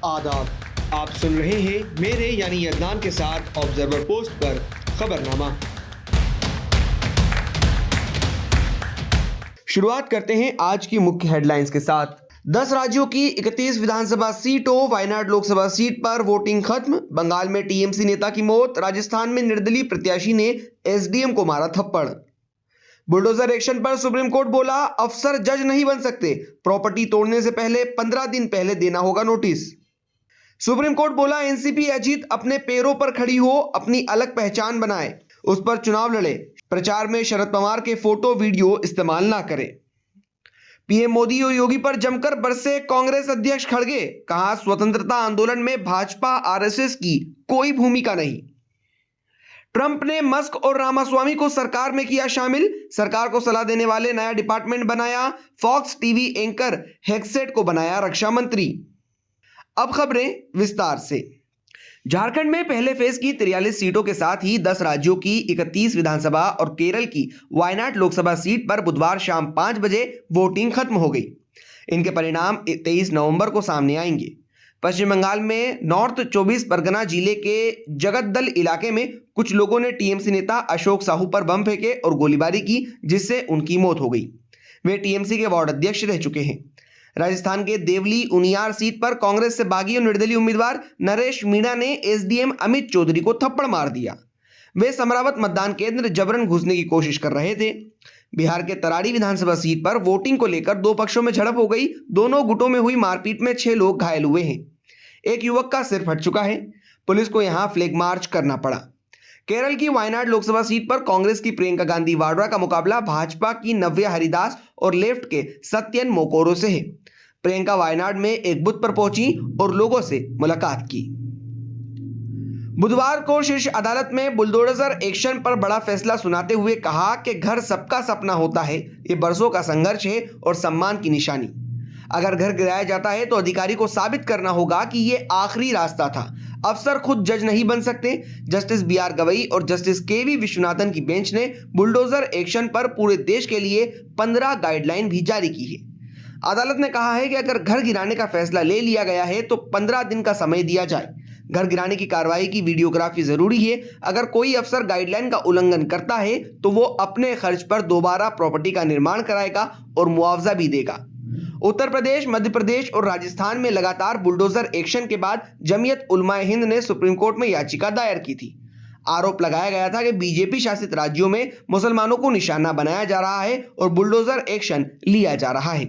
आदाब। आप सुन रहे हैं मेरे यानी अदनान के साथ ऑब्जर्वर पोस्ट पर खबरनामा। शुरुआत करते हैं आज की मुख्य हेडलाइंस के साथ। 10 राज्यों की 31 विधानसभा सीटों, वायनाड लोकसभा सीट पर वोटिंग खत्म। बंगाल में टीएमसी नेता की मौत। राजस्थान में निर्दलीय प्रत्याशी ने एसडीएम को मारा थप्पड़। बुलडोजर एक्शन पर सुप्रीम कोर्ट बोला, अफसर जज नहीं बन सकते, प्रॉपर्टी तोड़ने से पहले 15 दिन पहले देना होगा नोटिस। सुप्रीम कोर्ट बोला, एनसीपी अजीत अपने पैरों पर खड़ी हो, अपनी अलग पहचान बनाए, उस पर चुनाव लड़े। प्रचार में शरद पवार के फोटो वीडियो इस्तेमाल ना करें। पीएम मोदी और योगी पर जमकर बरसे कांग्रेस अध्यक्ष खड़गे। कहा, स्वतंत्रता आंदोलन में भाजपा आरएसएस की कोई भूमिका नहीं। ट्रंप ने मस्क और रामास्वामी को सरकार में किया शामिल। सरकार को सलाह देने वाले नया डिपार्टमेंट बनाया। फॉक्स टीवी एंकर हेगसेट को बनाया रक्षा मंत्री। अब खबरें विस्तार से। झारखंड में पहले फेज की 43 सीटों के साथ ही 10 राज्यों की 31 विधानसभा और केरल की वायनाड लोकसभा सीट पर बुधवार शाम 5 बजे वोटिंग खत्म हो गई। इनके परिणाम 23 नवंबर को सामने आएंगे। पश्चिम बंगाल में नॉर्थ 24 परगना जिले के जगद्दल इलाके में कुछ लोगों ने टीएमसी नेता अशोक साहू पर बम फेंके और गोलीबारी की, जिससे उनकी मौत हो गई। वे टीएमसी के वार्ड अध्यक्ष रह चुके हैं। राजस्थान के देवली उनियार सीट पर कांग्रेस से बागी और निर्दलीय उम्मीदवार नरेश मीणा ने एसडीएम अमित चौधरी को थप्पड़ मार दिया। वे समरावत मतदान केंद्र जबरन घुसने की कोशिश कर रहे थे। बिहार के तरारी विधानसभा सीट पर वोटिंग को लेकर दो पक्षों में झड़प हो गई। दोनों गुटों में हुई मारपीट में 6 लोग घायल हुए हैं। एक युवक का सिर फट चुका है। पुलिस को यहां फ्लैग मार्च करना पड़ा। केरल की वायनाड लोकसभा सीट पर कांग्रेस की प्रियंका गांधी वाड्रा का मुकाबला भाजपा की नव्या हरिदास और लेफ्ट के सत्यन मोकोरो से है। प्रियंका वायनाड में एक बूथ पर पहुंची और लोगों से मुलाकात की। बुधवार को शीर्ष अदालत में बुलडोजर एक्शन पर बड़ा फैसला सुनाते हुए कहा कि घर सबका सपना होता है, ये बरसों का संघर्ष है और सम्मान की निशानी। अगर घर गिराया जाता है तो अधिकारी को साबित करना होगा कि ये आखिरी रास्ता था। अफसर खुद जज नहीं बन सकते। जस्टिस बीआर गवई और जस्टिस केवी विश्वनाथन की बेंच ने बुलडोजर एक्शन पर पूरे देश के लिए 15 गाइडलाइन भी जारी की है। अदालत ने कहा है कि अगर घर गिराने का फैसला ले लिया गया है तो 15 दिन का समय दिया जाए। घर गिराने की कार्रवाई की वीडियोग्राफी जरूरी है। अगर कोई अफसर गाइडलाइन का उल्लंघन करता है तो वो अपने खर्च पर दोबारा प्रॉपर्टी का निर्माण कराएगा और मुआवजा भी देगा। उत्तर प्रदेश, मध्य प्रदेश और राजस्थान में लगातार बुलडोजर एक्शन के बाद जमीयत उलमाए हिंद ने सुप्रीम कोर्ट में याचिका दायर की थी। आरोप लगाया गया था कि बीजेपी शासित राज्यों में मुसलमानों को निशाना बनाया जा रहा है और बुलडोजर एक्शन लिया जा रहा है।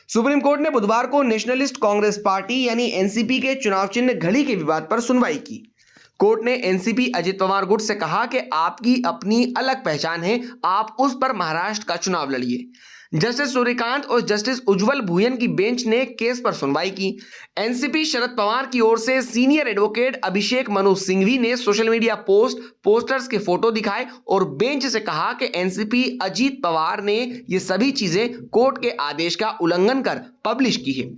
सुप्रीम कोर्ट ने बुधवार को नेशनलिस्ट कांग्रेस पार्टी यानी एनसीपी के चुनाव चिन्ह घड़ी के विवाद पर सुनवाई की। कोर्ट ने एनसीपी अजित पवार गुट से कहा कि आपकी अपनी अलग पहचान है, आप उस पर महाराष्ट्र का चुनाव लड़िए। जस्टिस सूर्यकांत और जस्टिस उज्जवल भुयन की बेंच ने केस पर सुनवाई की। एनसीपी शरद पवार की ओर से सीनियर एडवोकेट अभिषेक मनु सिंघवी ने सोशल मीडिया पोस्टर्स के फोटो दिखाए और बेंच से कहा कि एनसीपी अजीत पवार ने ये सभी चीजें कोर्ट के आदेश का उल्लंघन कर पब्लिश की है।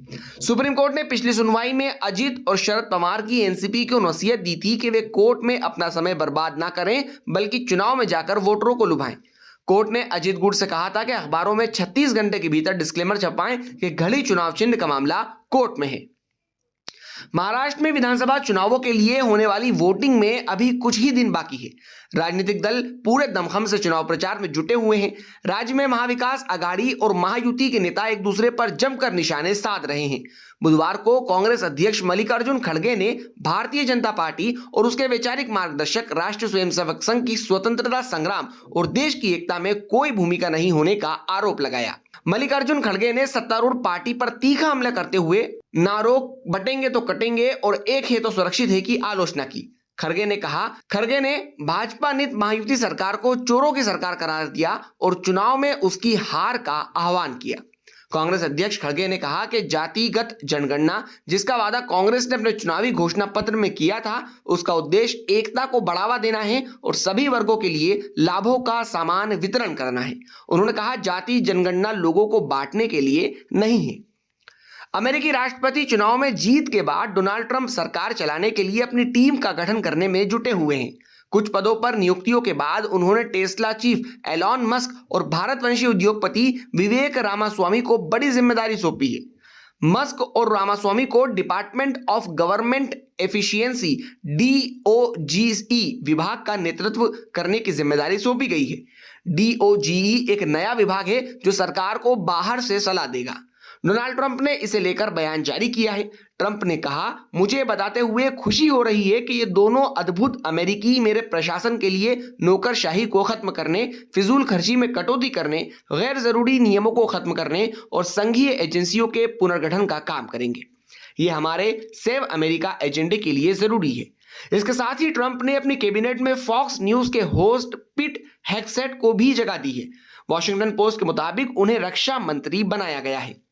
सुप्रीम कोर्ट ने पिछली सुनवाई में अजीत और शरद पवार की एनसीपी को नसीहत दी थी कि वे कोर्ट में अपना समय बर्बाद ना करें, बल्कि चुनाव में जाकर वोटरों को लुभाएं। कोर्ट ने अजीत गुट से कहा था कि अखबारों में 36 घंटे के भीतर डिस्क्लेमर छपवाएं कि घड़ी चुनाव चिन्ह का मामला कोर्ट में है। महाराष्ट्र में विधानसभा चुनावों के लिए होने वाली वोटिंग में अभी कुछ ही दिन बाकी है। राजनीतिक दल पूरे दमखम से चुनाव प्रचार में जुटे हुए हैं। राज्य में महाविकास आघाड़ी और महायुति के नेता एक दूसरे पर जमकर निशाने साध रहे हैं। बुधवार को कांग्रेस अध्यक्ष मल्लिकार्जुन खड़गे ने भारतीय जनता पार्टी और उसके वैचारिक मार्गदर्शक राष्ट्रीय स्वयंसेवक संघ की स्वतंत्रता संग्राम और देश की एकता में कोई भूमिका नहीं होने का आरोप लगाया। मल्लिकार्जुन खड़गे ने सत्तारूढ़ पार्टी पर तीखा हमला करते हुए ना रोक, बटेंगे तो कटेंगे और एक है तो सुरक्षित है की आलोचना की। खड़गे ने भाजपा नीत महायुति सरकार को चोरों की सरकार करार दिया और चुनाव में उसकी हार का आह्वान किया। कांग्रेस अध्यक्ष खड़गे ने कहा कि जातिगत जनगणना, जिसका वादा कांग्रेस ने अपने चुनावी घोषणा पत्र में किया था, उसका उद्देश्य एकता को बढ़ावा देना है और सभी वर्गों के लिए लाभों का समान वितरण करना है। उन्होंने कहा, जाति जनगणना लोगों को बांटने के लिए नहीं है। अमेरिकी राष्ट्रपति चुनाव में जीत के बाद डोनाल्ड ट्रंप सरकार चलाने के लिए अपनी टीम का गठन करने में जुटे हुए हैं। कुछ पदों पर नियुक्तियों के बाद उन्होंने टेस्ला चीफ एलॉन मस्क और भारतवंशी उद्योगपति विवेक रामास्वामी को बड़ी जिम्मेदारी सौंपी है। मस्क और रामास्वामी को department of government efficiency DOGE विभाग का नेतृत्व करने की जिम्मेदारी सौंपी गई है। DOGE एक नया विभाग है जो सरकार को बाहर से सलाह देगा। डोनाल्ड ट्रंप ने इसे लेकर बयान जारी किया है। ट्रंप ने कहा, मुझे बताते हुए खुशी हो रही है कि ये दोनों अद्भुत अमेरिकी मेरे प्रशासन के लिए नौकरशाही को खत्म करने, फिजूल खर्ची में कटौती करने, गैर जरूरी नियमों को खत्म करने और संघीय एजेंसियों के पुनर्गठन का काम करेंगे। ये हमारे सेव अमेरिका एजेंडे के लिए जरूरी है। इसके साथ ही ट्रंप ने अपनी कैबिनेट में फॉक्स न्यूज के होस्ट पिट हेग्सेट को भी जगह दी है। वॉशिंगटन पोस्ट के मुताबिक उन्हें रक्षा मंत्री बनाया गया है।